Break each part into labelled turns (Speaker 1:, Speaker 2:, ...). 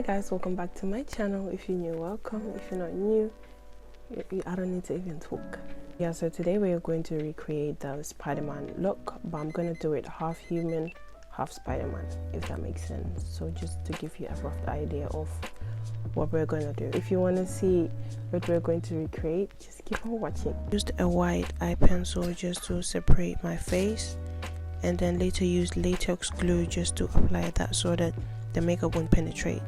Speaker 1: Hi guys, welcome back to my channel. If you're new, welcome. If you're not new, I don't need to even talk. Yeah, so today we're going to recreate the Spider-Man look, but I'm going to do it half human, half Spider-Man, if that makes sense. So just to give you a rough idea of what we're going to do. If you want to see what we're going to recreate, just keep on watching. Used a white eye pencil just to separate my face, and then later used latex glue just to apply that so that the makeup won't penetrate.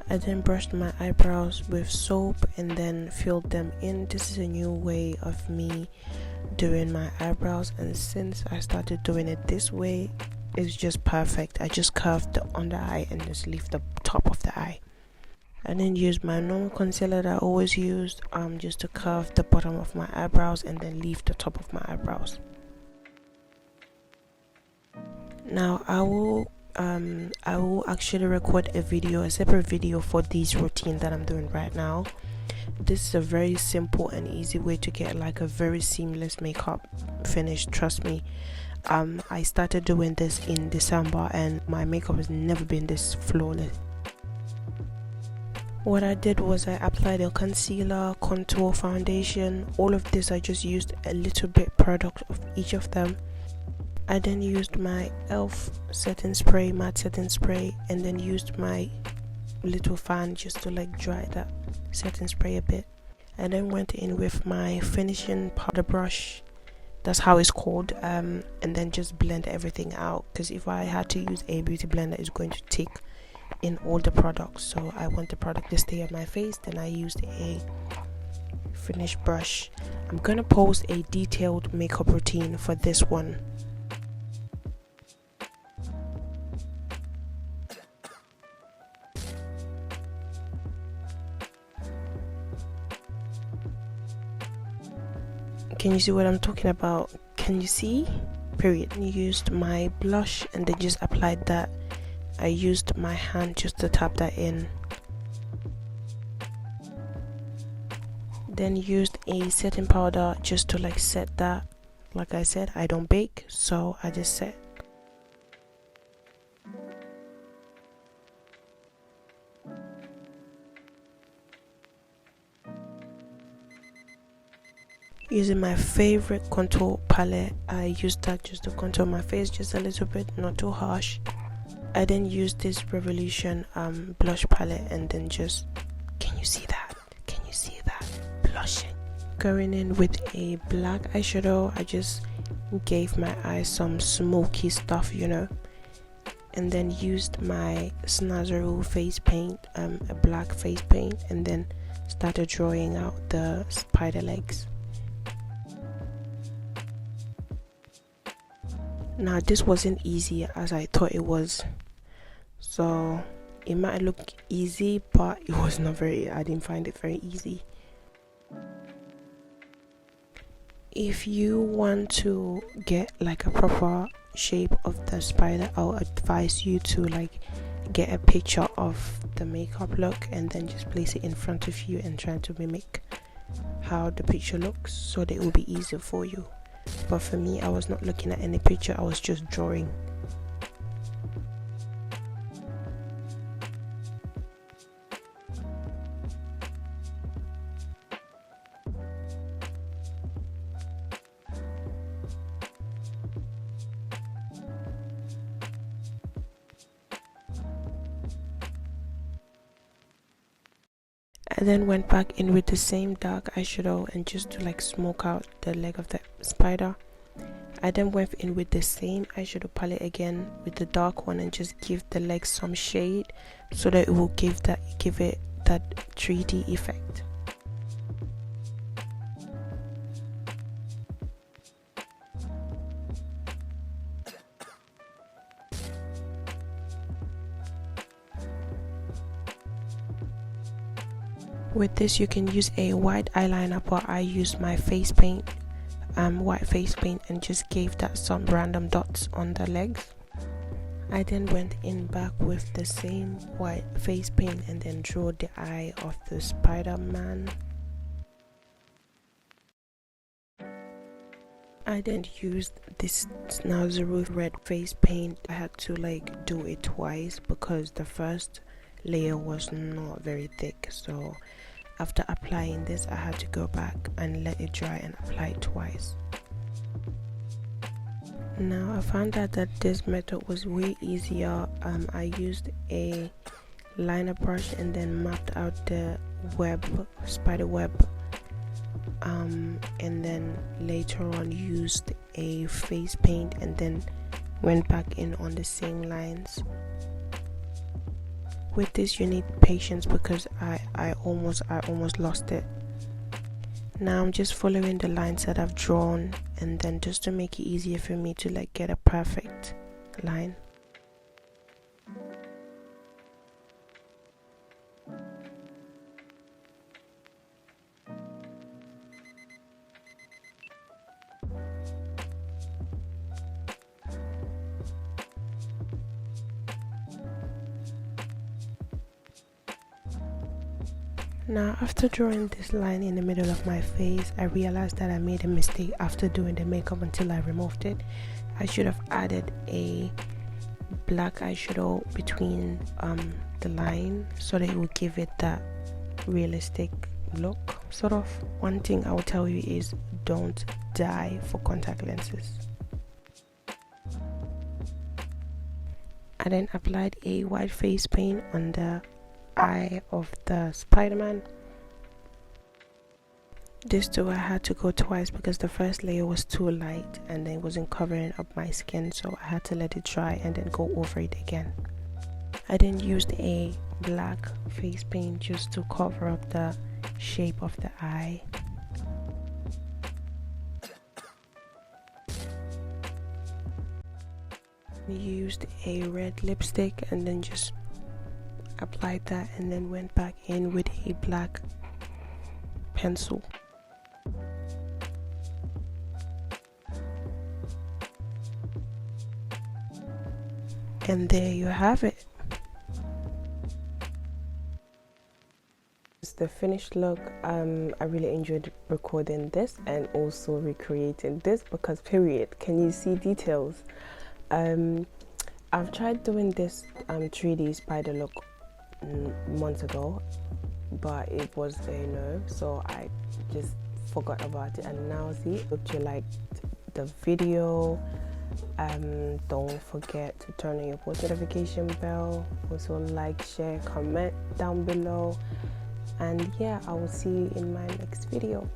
Speaker 1: I then brushed my eyebrows with soap and then filled them in. This is a new way of me doing my eyebrows, and since I started doing it this way, it's just perfect. I just curved the under eye and just leave the top of the eye. I then used my normal concealer that I always used just to curve the bottom of my eyebrows and then leave the top of my eyebrows. Now I will actually record a separate video for this routine that I'm doing right now. This is a very simple and easy way to get like a very seamless makeup finish. Trust me, I started doing this in December and my makeup has never been this flawless. What I did was I applied a concealer, contour, foundation. All of this I just used a little bit product of each of them. I then used my e.l.f. setting spray, matte setting spray, and then used my little fan just to like dry that setting spray a bit. I then went in with my finishing powder brush, that's how it's called, and then just blend everything out, because if I had to use a beauty blender, it's going to take in all the products, so I want the product to stay on my face. Then I used a finish brush. I'm gonna post a detailed makeup routine for this one. Can you see what I'm talking about? Can you see? Period. I used my blush and then just applied that. I used my hand just to tap that in. Then used a setting powder just to like set that. Like I said, I don't bake, so I just set. Using my favorite contour palette, I used that just to contour my face just a little bit, not too harsh. I then used this Revolution blush palette and then just, can you see that? Can you see that? Blushing. Going in with a black eyeshadow, I just gave my eyes some smoky stuff, you know. And then used my Snazaro face paint, a black face paint, and then started drawing out the spider legs. Now this wasn't easy as I thought it was, so it might look easy, but it was not very, I didn't find it very easy. If you want to get like a proper shape of the spider, I'll advise you to like get a picture of the makeup look and then just place it in front of you and try to mimic how the picture looks so that it will be easier for you. But for me, I was not looking at any picture, I was just drawing. I then went back in with the same dark eyeshadow and just to like smoke out the leg of the spider. I then went in with the same eyeshadow palette again with the dark one and just give the legs some shade so that it will give it that 3D effect. With this you can use a white eyeliner, but I used my face paint, white face paint, and just gave that some random dots on the legs. I then went in back with the same white face paint and then drew the eye of the Spider-Man. I then used this Snazaro red face paint. I had to like do it twice because the first layer was not very thick, so after applying this I had to go back and let it dry and apply it twice. Now I found out that this method was way easier. I used a liner brush and then mapped out the spider web, and then later on used a face paint and then went back in on the same lines. With this you need patience because I almost lost it. Now I'm just following the lines that I've drawn, and then just to make it easier for me to like get a perfect line. Now after drawing this line in the middle of my face, I realized that I made a mistake after doing the makeup until I removed it. I should have added a black eyeshadow between the line so that it would give it that realistic look, sort of. One thing I will tell you is don't die for contact lenses. I then applied a white face paint on the eye of the Spider-Man. This too I had to go twice because the first layer was too light and then it wasn't covering up my skin, so I had to let it dry and then go over it again. I then used a black face paint just to cover up the shape of the eye. Used a red lipstick and then just applied that and then went back in with a black pencil. And there you have it. It's the finished look. I really enjoyed recording this and also recreating this because period, can you see details? I've tried doing this 3D spider look months ago, but it was a no, so I just forgot about it. And now see, if you liked the video, don't forget to turn on your post notification bell. Also like, share, comment down below, and yeah, I will see you in my next video.